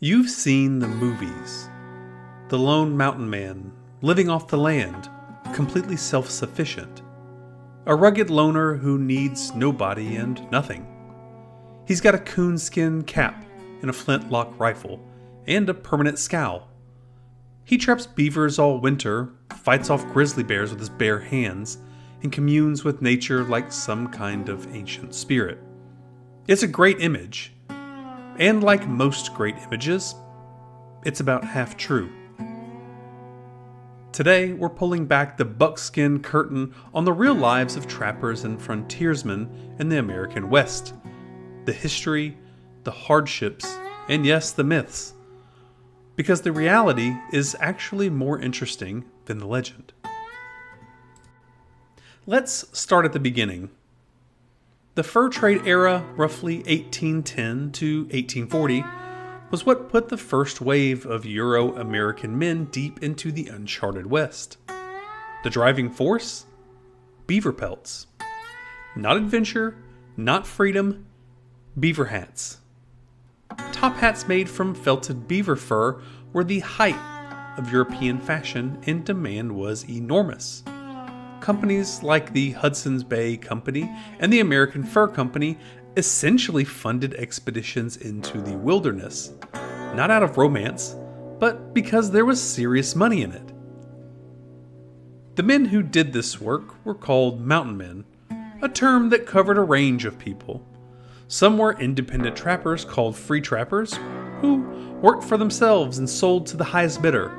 You've seen the movies. The lone mountain man, living off the land, completely self-sufficient. A rugged loner who needs nobody and nothing. He's got a coonskin cap and a flintlock rifle, and a permanent scowl. He traps beavers all winter, fights off grizzly bears with his bare hands, and communes with nature like some kind of ancient spirit. It's a great image. And like most great images, it's about half true. Today, we're pulling back the buckskin curtain on the real lives of trappers and frontiersmen in the American West. The history, the hardships, and yes, the myths. Because the reality is actually more interesting than the legend. Let's start at the beginning. The fur trade era, roughly 1810 to 1840, was what put the first wave of Euro-American men deep into the uncharted West. The driving force? Beaver pelts. Not adventure, not freedom, beaver hats. Top hats made from felted beaver fur were the height of European fashion, and demand was enormous. Companies like the Hudson's Bay Company and the American Fur Company essentially funded expeditions into the wilderness, not out of romance, but because there was serious money in it. The men who did this work were called mountain men, a term that covered a range of people. Some were independent trappers called free trappers, who worked for themselves and sold to the highest bidder.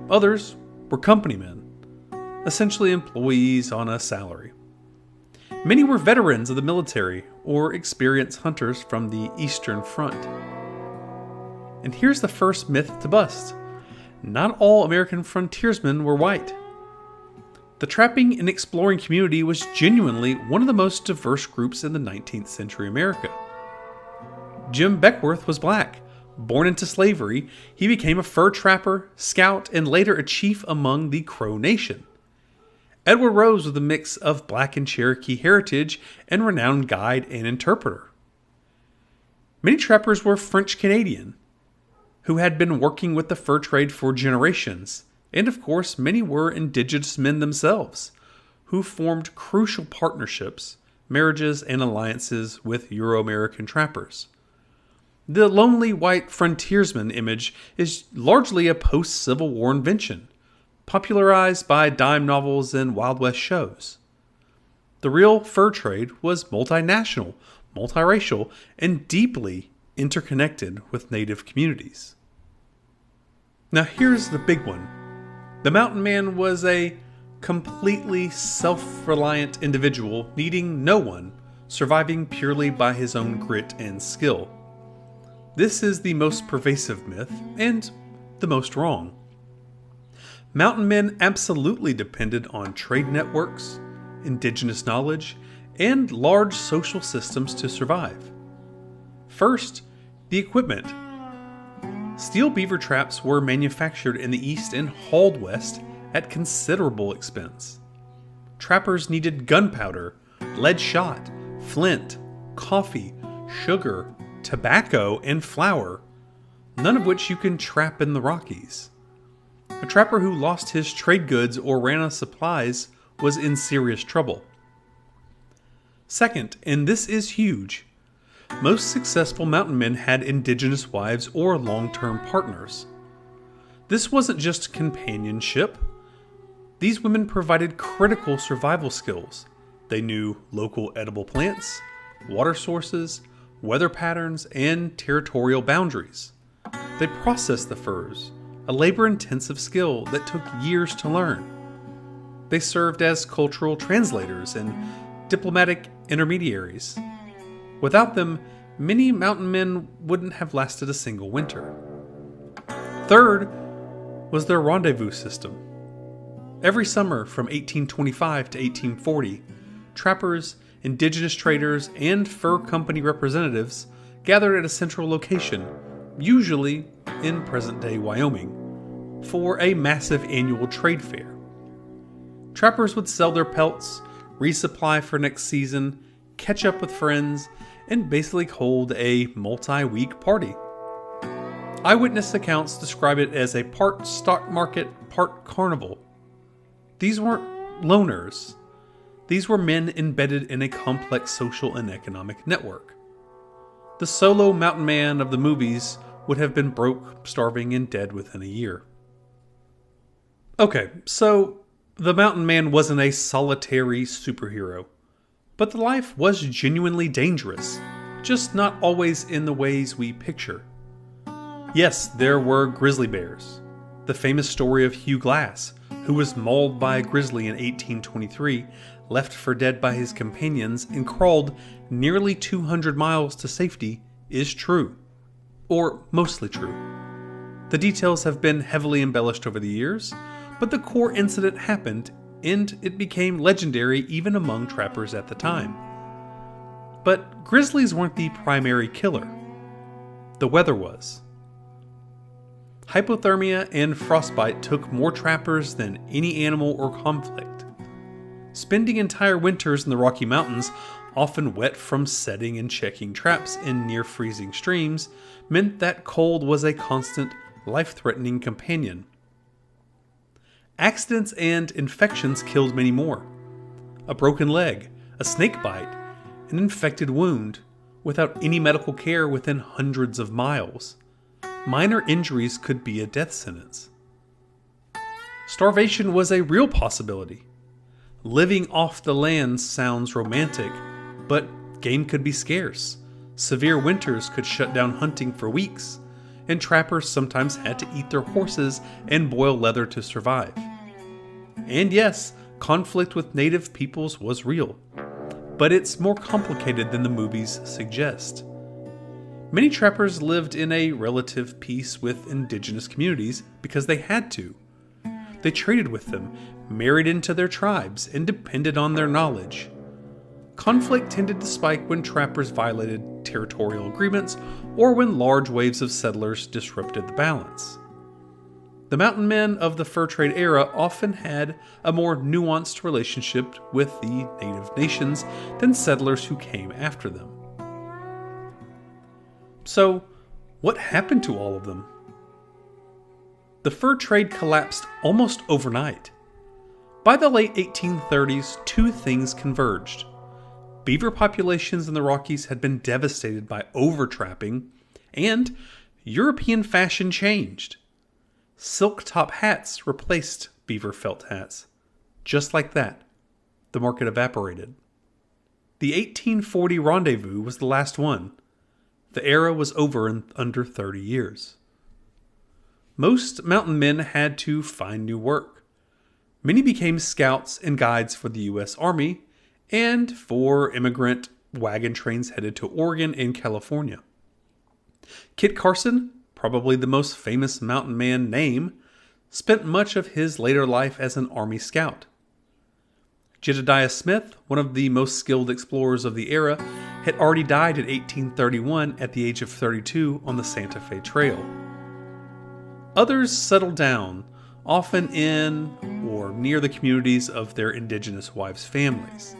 Others were company men, essentially employees on a salary. Many were veterans of the military or experienced hunters from the Eastern Front. And here's the first myth to bust. Not all American frontiersmen were white. The trapping and exploring community was genuinely one of the most diverse groups in the 19th century America. Jim Beckworth was black. Born into slavery, he became a fur trapper, scout, and later a chief among the Crow Nation. Edward Rose was a mix of Black and Cherokee heritage and renowned guide and interpreter. Many trappers were French-Canadian, who had been working with the fur trade for generations, and of course many were indigenous men themselves, who formed crucial partnerships, marriages, and alliances with Euro-American trappers. The lonely white frontiersman image is largely a post-Civil War invention, popularized by dime novels and Wild West shows. The real fur trade was multinational, multiracial, and deeply interconnected with native communities. Now here's the big one. The mountain man was a completely self-reliant individual needing no one, surviving purely by his own grit and skill. This is the most pervasive myth and the most wrong. Mountain men absolutely depended on trade networks, indigenous knowledge, and large social systems to survive. First, the equipment. Steel beaver traps were manufactured in the East and hauled west at considerable expense. Trappers needed gunpowder, lead shot, flint, coffee, sugar, tobacco, and flour, none of which you can trap in the Rockies. A trapper who lost his trade goods or ran out of supplies was in serious trouble. Second, and this is huge, most successful mountain men had indigenous wives or long-term partners. This wasn't just companionship. These women provided critical survival skills. They knew local edible plants, water sources, weather patterns, and territorial boundaries. They processed the furs, a labor-intensive skill that took years to learn. They served as cultural translators and diplomatic intermediaries. Without them, many mountain men wouldn't have lasted a single winter. Third was their rendezvous system. Every summer from 1825 to 1840, trappers, indigenous traders, and fur company representatives gathered at a central location, usually in present-day Wyoming, for a massive annual trade fair. Trappers would sell their pelts, resupply for next season, catch up with friends, and basically hold a multi-week party. Eyewitness accounts describe it as a part stock market, part carnival. These weren't loners. These were men embedded in a complex social and economic network. The solo mountain man of the movies would have been broke, starving, and dead within a year. Okay, so the mountain man wasn't a solitary superhero, but the life was genuinely dangerous, just not always in the ways we picture. Yes, there were grizzly bears. The famous story of Hugh Glass, who was mauled by a grizzly in 1823, left for dead by his companions, and crawled nearly 200 miles to safety, is true. Or mostly true. The details have been heavily embellished over the years, but the core incident happened, and it became legendary even among trappers at the time. But grizzlies weren't the primary killer. The weather was. Hypothermia and frostbite took more trappers than any animal or conflict. Spending entire winters in the Rocky Mountains, often wet from setting and checking traps in near-freezing streams, meant that cold was a constant, life-threatening companion. Accidents and infections killed many more. A broken leg, a snake bite, an infected wound, without any medical care within hundreds of miles. Minor injuries could be a death sentence. Starvation was a real possibility. Living off the land sounds romantic, but game could be scarce. Severe winters could shut down hunting for weeks, and trappers sometimes had to eat their horses and boil leather to survive. And yes, conflict with native peoples was real, but it's more complicated than the movies suggest. Many trappers lived in a relative peace with indigenous communities because they had to. They traded with them, married into their tribes, and depended on their knowledge. Conflict tended to spike when trappers violated territorial agreements or when large waves of settlers disrupted the balance. The mountain men of the fur trade era often had a more nuanced relationship with the native nations than settlers who came after them. So, what happened to all of them? The fur trade collapsed almost overnight. By the late 1830s, two things converged. Beaver populations in the Rockies had been devastated by overtrapping, and European fashion changed. Silk top hats replaced beaver felt hats. Just like that, the market evaporated. The 1840 Rendezvous was the last one. The era was over in under 30 years. Most mountain men had to find new work. Many became scouts and guides for the U.S. Army and for immigrant wagon trains headed to Oregon and California. Kit Carson, probably the most famous mountain man name, spent much of his later life as an Army scout. Jedediah Smith, one of the most skilled explorers of the era, had already died in 1831 at the age of 32 on the Santa Fe Trail. Others settled down, often in or near the communities of their indigenous wives' families.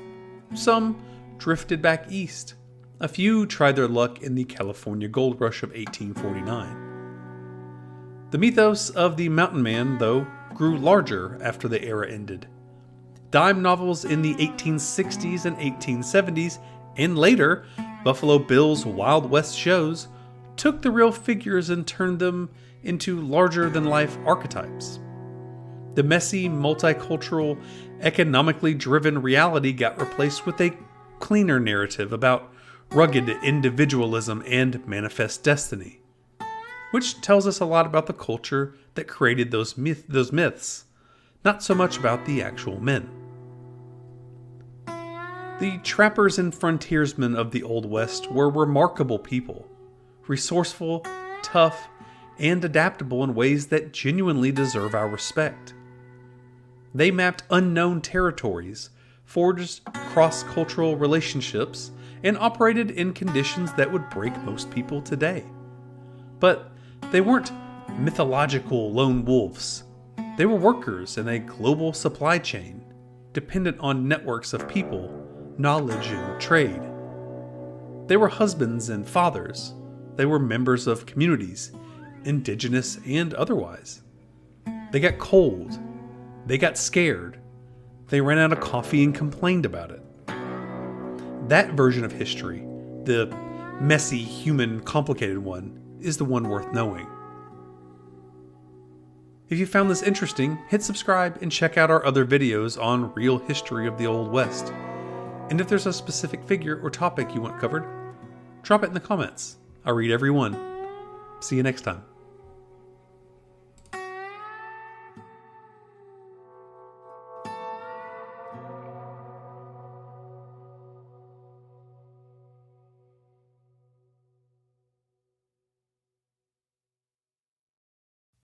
Some drifted back east. A few tried their luck in the California gold rush of 1849. The mythos of the mountain man, though, grew larger after the era ended. Dime novels in the 1860s and 1870s, and later, Buffalo Bill's Wild West shows, took the real figures and turned them into larger-than-life archetypes. The messy, multicultural, economically driven reality got replaced with a cleaner narrative about rugged individualism and manifest destiny, which tells us a lot about the culture that created those myths, not so much about the actual men. The trappers and frontiersmen of the Old West were remarkable people, resourceful, tough, and adaptable in ways that genuinely deserve our respect. They mapped unknown territories, forged cross-cultural relationships, and operated in conditions that would break most people today. But they weren't mythological lone wolves. They were workers in a global supply chain, dependent on networks of people, knowledge, and trade. They were husbands and fathers. They were members of communities, indigenous and otherwise. They got cold. They got scared. They ran out of coffee and complained about it. That version of history, the messy, human, complicated one, is the one worth knowing. If you found this interesting, hit subscribe and check out our other videos on real history of the Old West. And if there's a specific figure or topic you want covered, drop it in the comments. I'll read every one. See you next time.